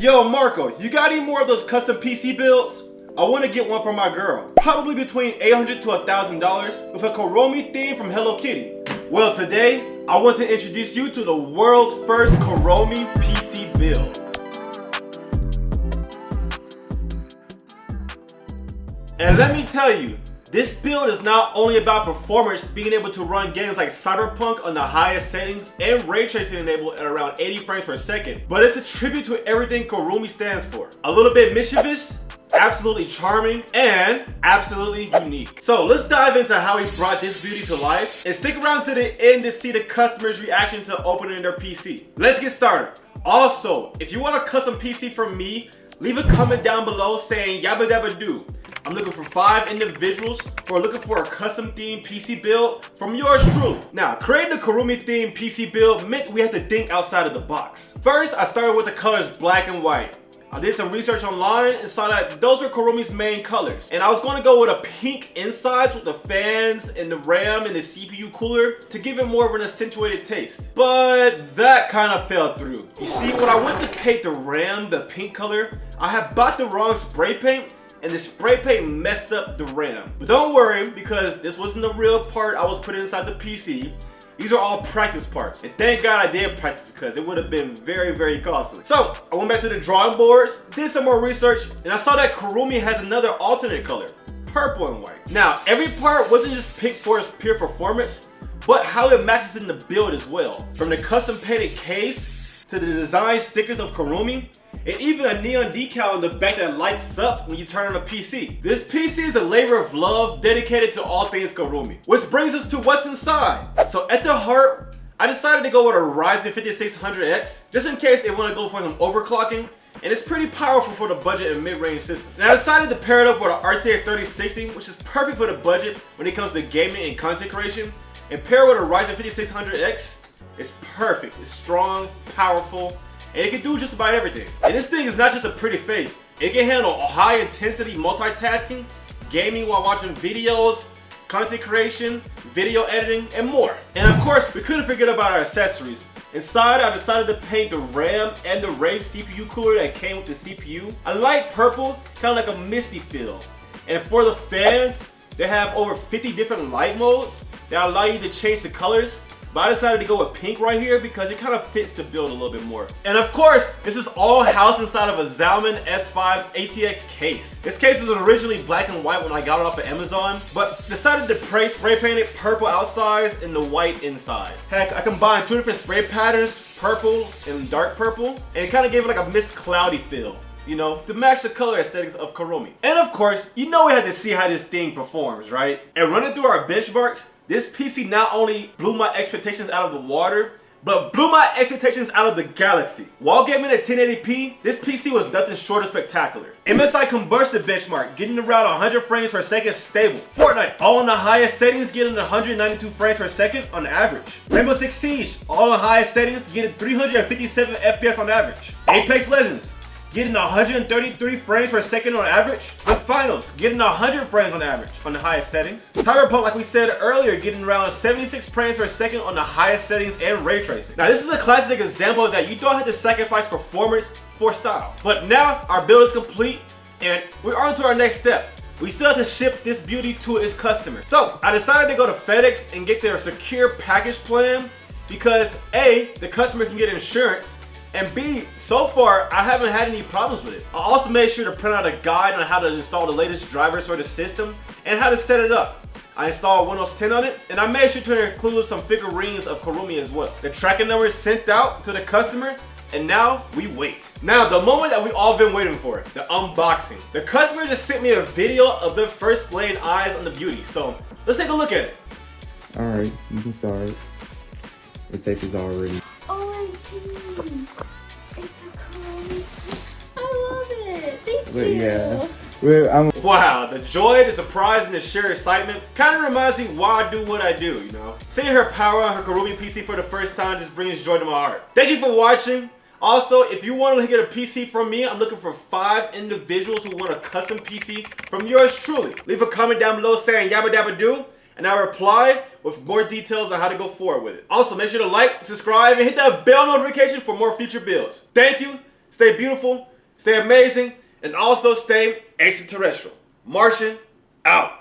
Yo, Marco, you got any more of those custom PC builds? I want to get one for my girl. Probably between $800 to $1,000 with a Kuromi theme from Hello Kitty. Well, today, I want to introduce you to the world's first Kuromi PC build. And let me tell you, this build is not only about performance, being able to run games like Cyberpunk on the highest settings and ray tracing enabled at around 80 frames per second, but it's a tribute to everything Kuromi stands for. A little bit mischievous, absolutely charming, and absolutely unique. So let's dive into how he brought this beauty to life, and stick around to the end to see the customer's reaction to opening their PC. Let's get started. Also, if you want a custom PC from me, leave a comment down below saying Yaba Dabba Doo. I'm looking for 5 individuals who are looking for a custom themed PC build from yours truly. Now, creating a Kuromi-themed PC build meant we had to think outside of the box. First, I started with the colors black and white. I did some research online and saw that those are Kuromi's main colors. And I was going to go with a pink insides with the fans and the RAM and the CPU cooler to give it more of an accentuated taste. But that kind of fell through. You see, when I went to paint the RAM the pink color, I had bought the wrong spray paint, and the spray paint messed up the RAM. But don't worry, because this wasn't the real part I was putting inside the PC. These are all practice parts. And thank God I did practice, because it would have been very, very costly. So I went back to the drawing boards, did some more research, and I saw that Kuromi has another alternate color, purple and white. Now, every part wasn't just picked for its pure performance, but how it matches in the build as well. From the custom painted case to the design stickers of Kuromi, and even a neon decal on the back that lights up when you turn on a PC. This PC is a labor of love dedicated to all things Kuromi. Which brings us to what's inside. So at the heart, I decided to go with a Ryzen 5600X, just in case they want to go for some overclocking, and it's pretty powerful for the budget and mid-range system. And I decided to pair it up with an RTX 3060, which is perfect for the budget when it comes to gaming and content creation, and pair it with a Ryzen 5600X, it's perfect. It's strong, powerful, and it can do just about everything. And this thing is not just a pretty face. It can handle high intensity multitasking, gaming while watching videos, content creation, video editing, and more. And of course, we couldn't forget about our accessories. Inside, I decided to paint the RAM and the Ray CPU cooler that came with the CPU a light purple, kind of like a misty feel. And for the fans, they have over 50 different light modes that allow you to change the colors. But I decided to go with pink right here because it kind of fits the build a little bit more. And of course, this is all housed inside of a Zalman S5 ATX case. This case was originally black and white when I got it off of Amazon, but decided to spray paint it purple outside and the white inside. Heck, I combined 2 different spray patterns, purple and dark purple, and it kind of gave it like a mist cloudy feel, you know, to match the color aesthetics of Kuromi. And of course, you know we had to see how this thing performs, right? And running through our benchmarks, this PC not only blew my expectations out of the water, but blew my expectations out of the galaxy. While gaming at 1080p, this PC was nothing short of spectacular. MSI combusted benchmark, getting around 100 frames per second stable. Fortnite, all on the highest settings, getting 192 frames per second on average. Rainbow Six Siege, all on the highest settings, getting 357 FPS on average. Apex Legends, getting 133 frames per second on average. The Finals, getting 100 frames on average on the highest settings. Cyberpunk, like we said earlier, getting around 76 frames per second on the highest settings and ray tracing. Now this is a classic example that you don't have to sacrifice performance for style. But now our build is complete and we're on to our next step. We still have to ship this beauty to its customer. So I decided to go to FedEx and get their secure package plan because A, the customer can get insurance, and B, so far, I haven't had any problems with it. I also made sure to print out a guide on how to install the latest drivers for the system and how to set it up. I installed Windows 10 on it, and I made sure to include some figurines of Kuromi as well. The tracking number is sent out to the customer, and now we wait. Now, the moment that we all been waiting for, the unboxing. The customer just sent me a video of their first laying eyes on the beauty, so let's take a look at it. Alright, you can start. The tape is all ready. OMG! It's a Kuromi. I love it! Thank you! Yeah. Wow, the joy, the surprise, and the sheer excitement kind of reminds me why I do what I do, you know? Seeing her power on her Kuromi PC for the first time just brings joy to my heart. Thank you for watching. Also, if you want to get a PC from me, I'm looking for 5 individuals who want a custom PC from yours truly. Leave a comment down below saying Yaba Dabba Doo, and I'll reply with more details on how to go forward with it. Also, make sure to like, subscribe, and hit that bell notification for more future builds. Thank you. stay beautiful, stay amazing, and also stay extraterrestrial. Martian, out.